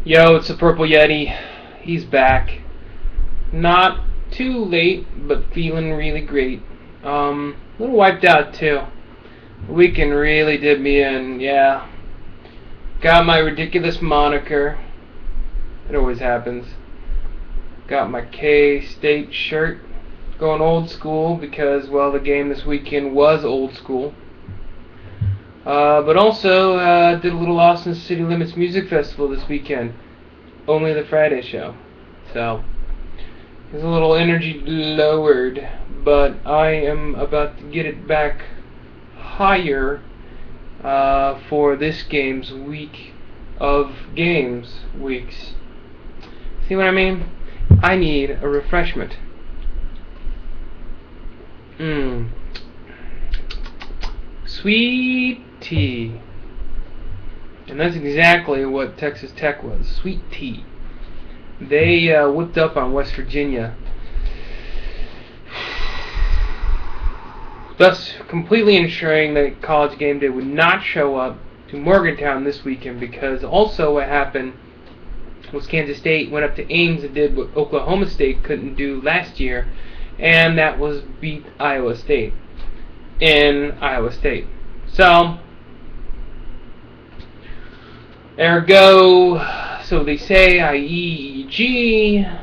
Yo, it's the Purple Yeti. He's back. Not too late, but feeling really great. A little wiped out too. The weekend really did me in, yeah. Got my ridiculous moniker. It always happens. Got my K-State shirt. Going old school because, well, the game this weekend was old school. But also did a little Austin City Limits Music Festival this weekend. Only the Friday show. So, there's a little energy lowered, but I am about to get it back higher for this game's week of games weeks. See what I mean? I need a refreshment. Sweet tea. And that's exactly what Texas Tech was. Sweet tea. They whipped up on West Virginia, thus completely ensuring that College Game Day would not show up to Morgantown this weekend, because also what happened was Kansas State went up to Ames and did what Oklahoma State couldn't do last year, and that was beat Iowa State in Iowa State. So, ergo, so they say, IEG,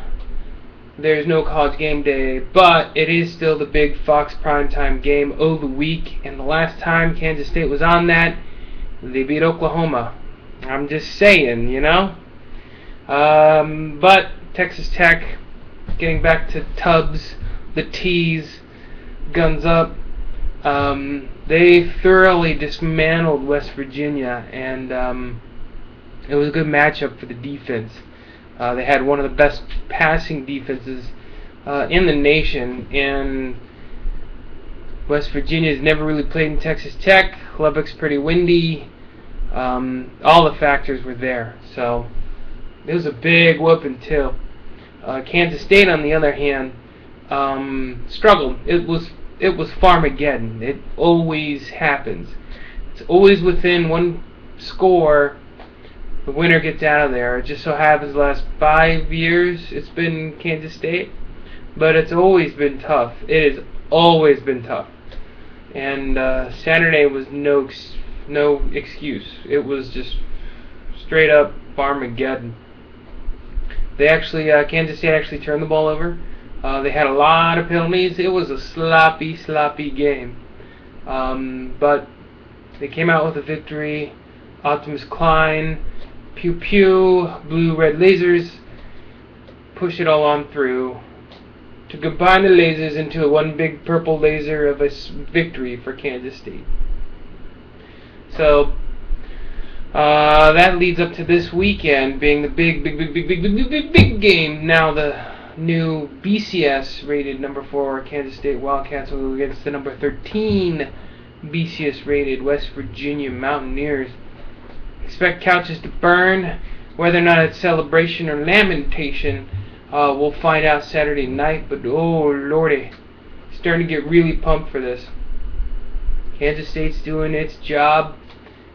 there's no College Game Day, but it is still the big Fox primetime game of the week, and the last time Kansas State was on that, they beat Oklahoma. I'm just saying, you know? But Texas Tech, getting back to Tubbs, the T's, guns up, they thoroughly dismantled West Virginia, and it was a good matchup for the defense. They had one of the best passing defenses in the nation, and West Virginia's never really played in Texas Tech. Lubbock's pretty windy. All the factors were there, so it was a big whooping too. Kansas State, on the other hand, struggled. It was Farmageddon. It always happens. It's always within one score. The winner gets out of there. It just so happens the last 5 years it's been Kansas State, but it's always been tough. It has always been tough. And Saturday was no excuse. It was just straight up Farmageddon. They actually, Kansas State actually turned the ball over. They had a lot of penalties. It was a sloppy game. But they came out with a victory. Optimus Klein, pew pew, blue red lasers, push it all on through to combine the lasers into one big purple laser of a victory for Kansas State. So that leads up to this weekend being the big game. Now the new BCS rated number 4 Kansas State Wildcats will go against the number 13 BCS rated West Virginia Mountaineers. Expect couches to burn. Whether or not it's celebration or lamentation, we'll find out Saturday night. But oh lordy, starting to get really pumped for this. Kansas State's doing its job,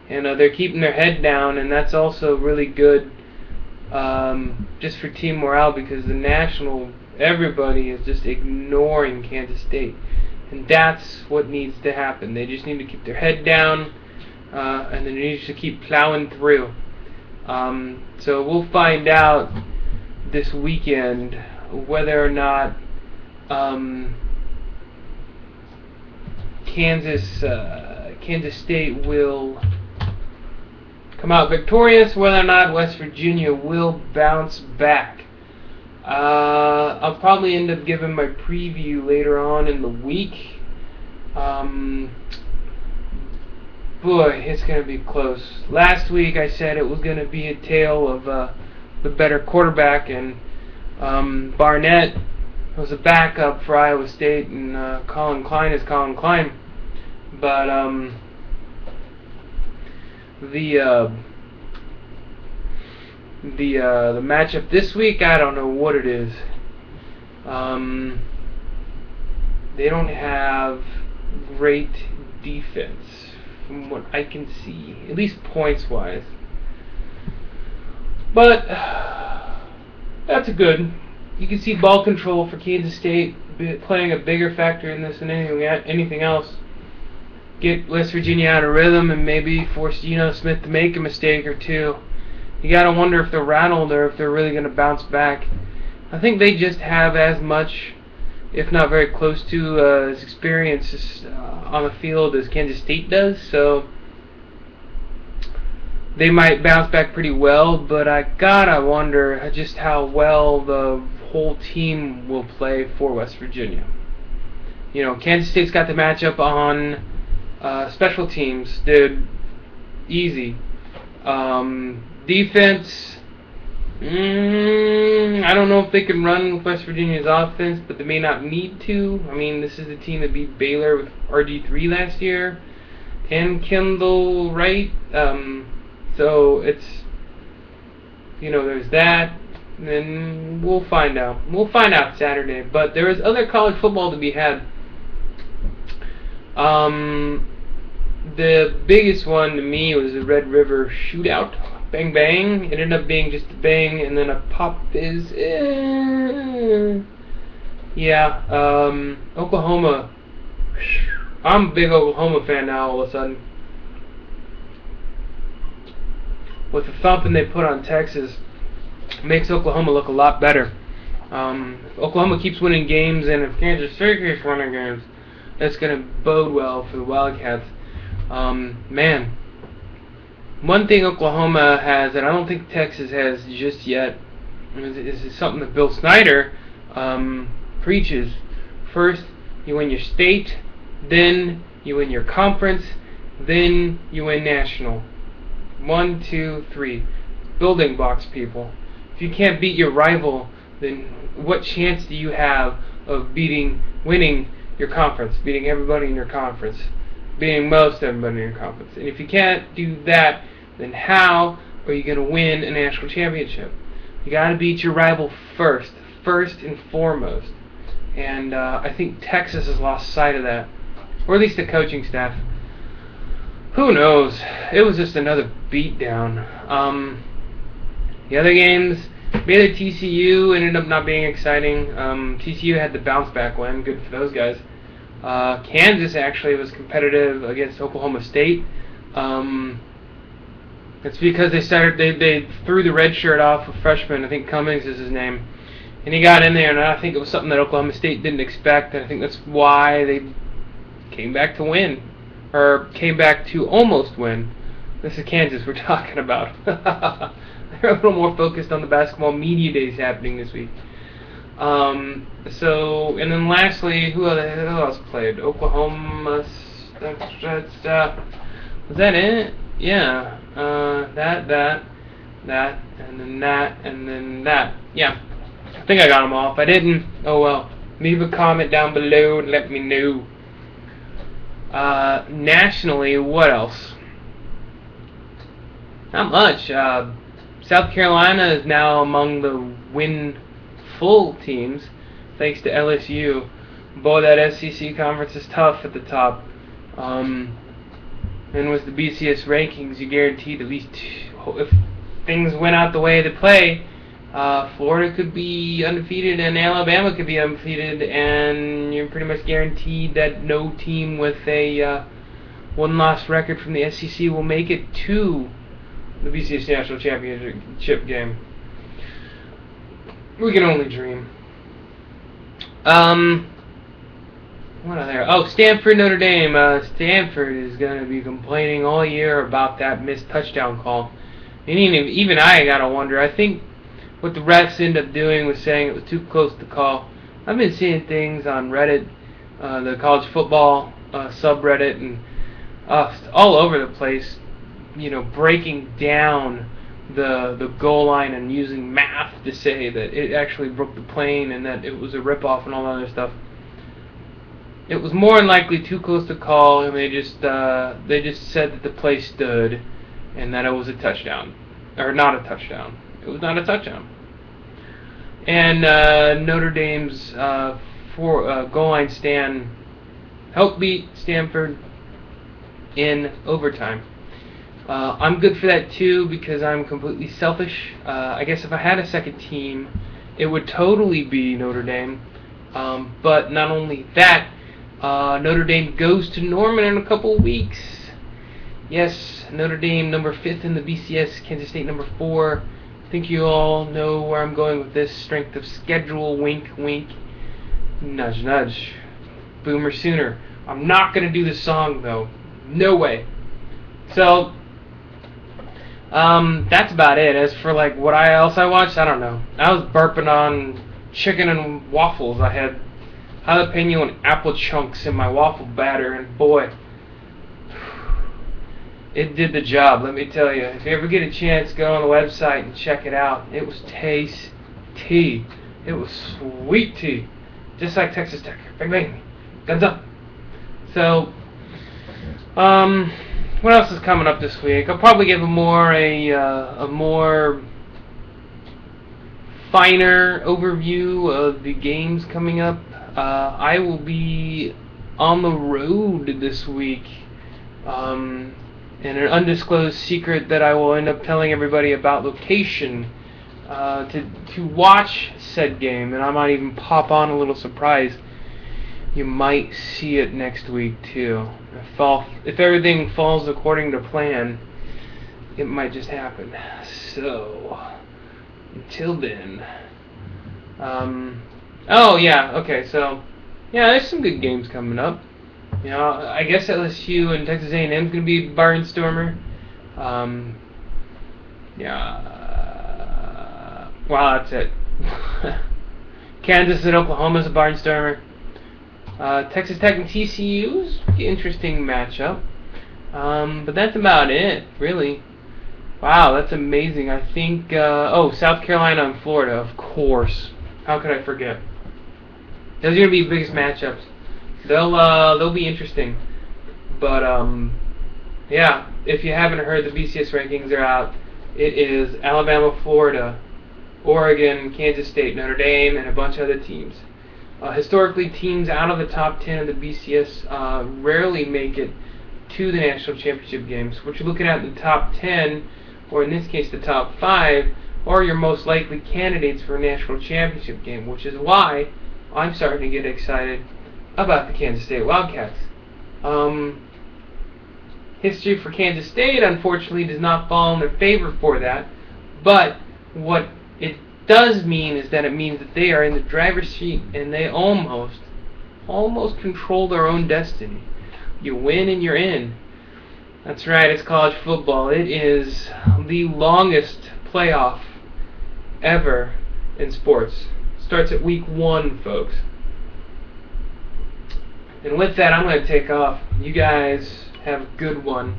and they're keeping their head down, and that's also really good, just for team morale, because the national, everybody is just ignoring Kansas State, and that's what needs to happen. They just need to keep their head down, and they need to keep plowing through. So we'll find out this weekend whether or not Kansas State will come out victorious, whether or not West Virginia will bounce back. I'll probably end up giving my preview later on in the week. Boy, it's going to be close. Last week I said it was going to be a tale of the better quarterback, and Barnett was a backup for Iowa State, and Colin Klein is Colin Klein. But the matchup this week, I don't know what it is. They don't have great defense from what I can see, at least points wise. But that's a good. You can see ball control for Kansas State playing a bigger factor in this than anything else. Get West Virginia out of rhythm and maybe force Geno Smith to make a mistake or two. You gotta wonder if they're rattled or if they're really gonna bounce back. I think they just have as much, if not very close to, as experience on the field as Kansas State does. So they might bounce back pretty well, but I gotta wonder just how well the whole team will play for West Virginia. You know, Kansas State's got the matchup on special teams. Dude, easy. Defense, I don't know if they can run with West Virginia's offense, but they may not need to. I mean, this is the team that beat Baylor with RG3 last year and Kendall Wright. So it's, there's that. And then we'll find out. We'll find out Saturday. But there is other college football to be had. The biggest one to me was the Red River Shootout. Bang bang. It ended up being just a bang and then a pop is. Yeah. Oklahoma. I'm a big Oklahoma fan now all of a sudden. With the thumping they put on Texas, makes Oklahoma look a lot better. If Oklahoma keeps winning games and if Kansas State keeps winning games, that's going to bode well for the Wildcats. Man, one thing Oklahoma has that I don't think Texas has just yet is something that Bill Snyder preaches. First, you win your state, then you win your conference, then you win national. 1, 2, 3. Building blocks, people. If you can't beat your rival, then what chance do you have of winning your conference, beating everybody in your conference, beating most everybody in your conference? And if you can't do that, then how are you going to win a national championship? You got to beat your rival first and foremost. And I think Texas has lost sight of that, or at least the coaching staff. Who knows? It was just another beatdown. The other games, Baylor TCU ended up not being exciting. TCU had the bounce back win. Good for those guys. Kansas actually was competitive against Oklahoma State. It's because they threw the red shirt off a freshman. I think Cummings is his name. And he got in there, and I think it was something that Oklahoma State didn't expect. And I think that's why they came back to win. Or came back to almost win. This is Kansas we're talking about. They're a little more focused on the basketball media days happening this week. And then lastly, who else played? Oklahoma. Was that it? Yeah. That, and then that. Yeah. I think I got them all. If I didn't, oh well. Leave a comment down below and let me know. Nationally, what else? Not much. South Carolina is now among the win-full teams, thanks to LSU. Boy, that SEC conference is tough at the top. And with the BCS rankings, you guaranteed at least if things went out the way they play, Florida could be undefeated and Alabama could be undefeated, and you're pretty much guaranteed that no team with a one-loss record from the SEC will make it to the BCS National Championship game. We can only dream. What are there? Oh, Stanford, Notre Dame. Stanford is going to be complaining all year about that missed touchdown call. And even I got to wonder. I think what the refs ended up doing was saying it was too close to call. I've been seeing things on Reddit, the college football subreddit, and all over the place, breaking down the goal line and using math to say that it actually broke the plane and that it was a ripoff and all that other stuff. It was more than likely too close to call, and they just said that the play stood and that it was a touchdown. Or not a touchdown. It was not a touchdown. And Notre Dame's goal line stand helped beat Stanford in overtime. I'm good for that too because I'm completely selfish. I guess if I had a second team, it would totally be Notre Dame. But not only that, Notre Dame goes to Norman in a couple of weeks. Yes, Notre Dame number 5th in the BCS, Kansas State number 4. I think you all know where I'm going with this. Strength of schedule, wink, wink, nudge, nudge. Boomer Sooner. I'm not going to do this song though. No way. So, that's about it. As for like what else I watched, I don't know. I was burping on chicken and waffles. I had jalapeno and apple chunks in my waffle batter, and boy, it did the job, let me tell you. If you ever get a chance, go on the website and check it out. It was tasty. It was sweet tea. Just like Texas Tech. Bang, bang. Guns up. So, what else is coming up this week? I'll probably give a more finer overview of the games coming up. I will be on the road this week. And an undisclosed secret that I will end up telling everybody about location to watch said game, and I might even pop on a little surprise. You might see it next week too. If everything falls according to plan, it might just happen. So until then, oh yeah, okay, so yeah, there's some good games coming up. You know, I guess LSU and Texas A&M is going to be barnstormer. Yeah. Wow, that's it. Kansas and Oklahoma is a barnstormer. Texas Tech and TCU is an interesting matchup. But that's about it, really. Wow, that's amazing. I think, South Carolina and Florida, of course. How could I forget? Those are going to be the biggest matchups. They'll be interesting, but yeah. If you haven't heard, the BCS rankings are out. It is Alabama, Florida, Oregon, Kansas State, Notre Dame, and a bunch of other teams. Historically, teams out of the top 10 of the BCS rarely make it to the national championship games. What you're looking at in the top 10, or in this case the top 5, are your most likely candidates for a national championship game, which is why I'm starting to get excited about the Kansas State Wildcats. History for Kansas State, unfortunately, does not fall in their favor for that, but what it does mean is that it means that they are in the driver's seat and they almost control their own destiny. You win and you're in. That's right, it's college football. It is the longest playoff ever in sports. Starts at week 1, folks. And with that, I'm going to take off. You guys have a good one.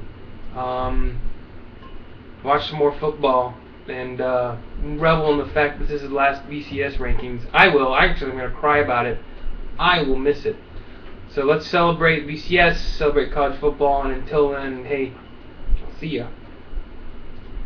Watch some more football and revel in the fact that this is the last BCS rankings. I will. Actually, I'm going to cry about it. I will miss it. So let's celebrate BCS, celebrate college football, and until then, hey, I'll see ya.